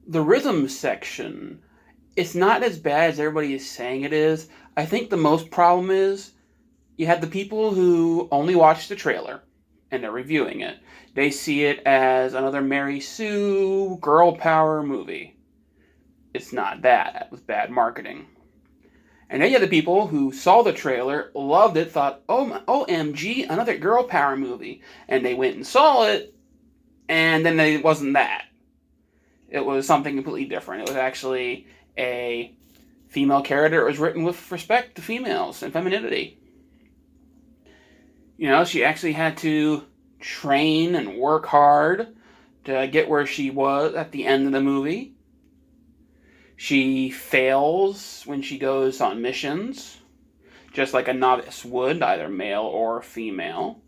The rhythm section, it's not as bad as everybody is saying it is. I think the most problem is you have the people who only watch the trailer and they're reviewing it. They see it as another Mary Sue girl power movie. It's not that. That was bad marketing. And then you have the people who saw the trailer, loved it, thought, oh, OMG, another girl power movie. And they went and saw it, and then it wasn't that. It was something completely different. It was actually a female character. It was written with respect to females and femininity. She actually had to train and work hard to get where she was at the end of the movie. She fails when she goes on missions, just like a novice would, either male or female.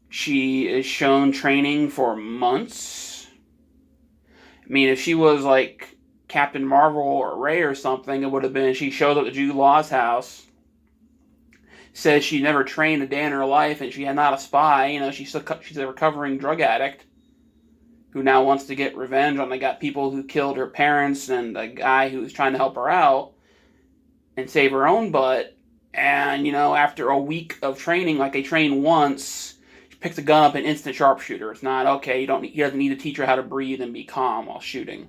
She is shown training for months. I mean, if she was like Captain Marvel or Rey or something, it would have been she shows up at Jude Law's house, says she never trained a day in her life and she had not a spy. She's a recovering drug addict who now wants to get revenge on the people who killed her parents and the guy who was trying to help her out and save her own butt. And, after a week of training, like they train once, she picks a gun up and instant sharpshooter. It's not, okay, he doesn't need to teach her how to breathe and be calm while shooting.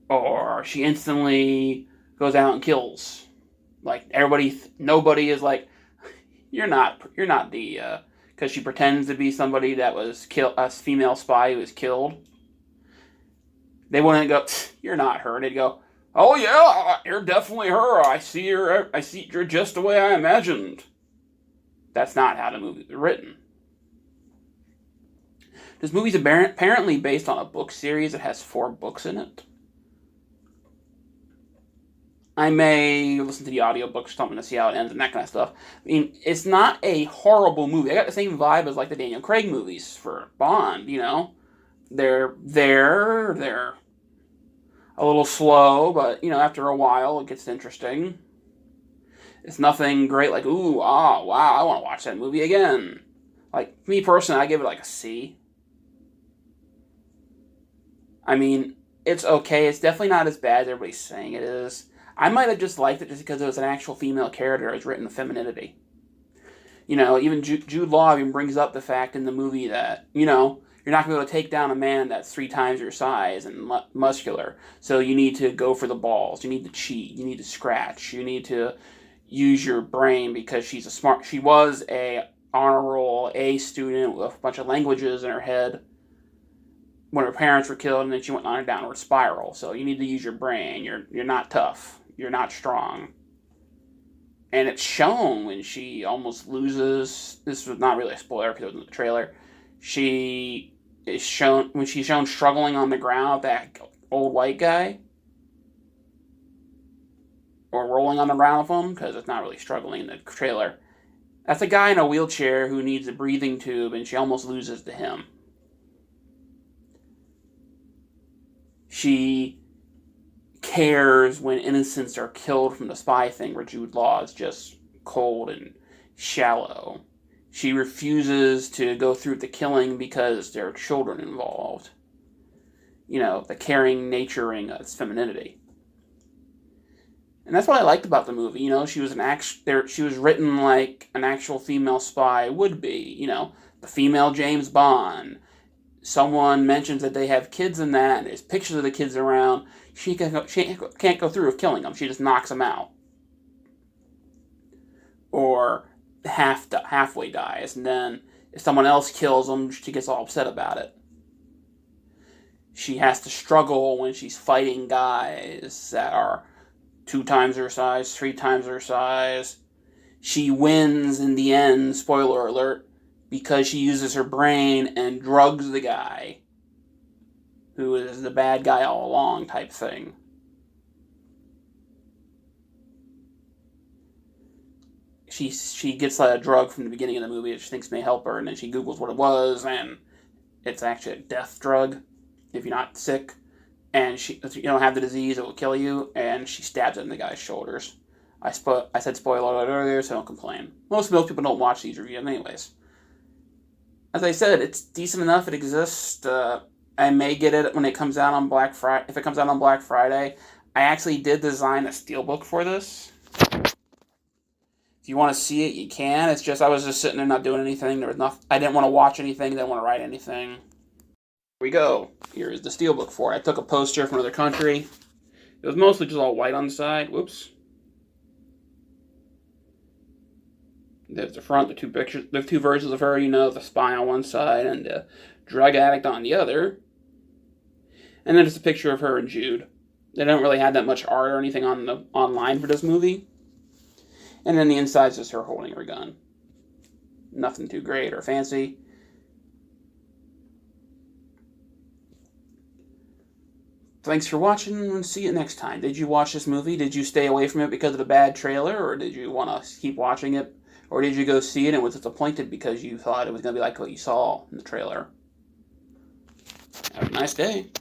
Or she instantly goes out and kills. Like, nobody is like, you're not the, because she pretends to be somebody that was a female spy who was killed. They wouldn't go, you're not her. They'd go, oh yeah, you're definitely her. I see her just the way I imagined. That's not how the movie was written. This movie's apparently based on a book series that has 4 books in it. I may listen to the audiobook or something to see how it ends and that kind of stuff. I mean, it's not a horrible movie. I got the same vibe as like the Daniel Craig movies for Bond, They're a little slow, but, after a while it gets interesting. It's nothing great like, ooh, wow, I want to watch that movie again. Like, me personally, I give it like a C. I mean, it's okay. It's definitely not as bad as everybody's saying it is. I might have just liked it just because it was an actual female character. It was written with femininity. Even Jude Law even brings up the fact in the movie that, you're not going to be able to take down a man that's 3 times your size and muscular. So you need to go for the balls. You need to cheat. You need to scratch. You need to use your brain because she was a honor roll A student with a bunch of languages in her head when her parents were killed, and then she went on a downward spiral. So you need to use your brain. You're not tough. You're not strong. And it's shown when she almost loses. This was not really a spoiler because it was in the trailer. She's shown struggling on the ground with that old white guy. Or rolling on the ground with him, because it's not really struggling in the trailer. That's a guy in a wheelchair who needs a breathing tube, and she almost loses to him. She cares when innocents are killed from the spy thing where Jude Law is just cold and shallow. She refuses to go through the killing because there are children involved. The caring naturing of femininity. And that's what I liked about the movie. She was she was written like an actual female spy would be. The female James Bond. Someone mentions that they have kids in that, and there's pictures of the kids around. She can't go through with killing them. She just knocks them out. Or halfway dies, and then if someone else kills them, she gets all upset about it. She has to struggle when she's fighting guys that are 2 times her size, 3 times her size. She wins in the end, spoiler alert, because she uses her brain and drugs the guy who is the bad guy all along type thing. She gets a drug from the beginning of the movie that she thinks may help her, and then she Googles what it was, and it's actually a death drug if you're not sick. And if you don't have the disease, it will kill you, and she stabs it in the guy's shoulders. I said spoiler alert earlier, so don't complain. Most people don't watch these reviews anyways. As I said, it's decent enough. It exists. I may get it when it comes out on Black Friday. If it comes out on Black Friday, I actually did design a steelbook for this. If you want to see it, you can. It's just I was just sitting there not doing anything. There was nothing. I didn't want to watch anything. Didn't want to write anything. Here we go. Here's the steelbook for it. I took a poster from another country. It was mostly just all white on the side. Whoops. There's the front, the two pictures, the two versions of her. You know, the spy on one side and the drug addict on the other. And then there's a picture of her and Jude. They don't really have that much art or anything on the online for this movie. And then the inside's just her holding her gun. Nothing too great or fancy. Thanks for watching, and see you next time. Did you watch this movie? Did you stay away from it because of the bad trailer, or did you want to keep watching it? Or did you go see it and was disappointed because you thought it was going to be like what you saw in the trailer? Have a nice day.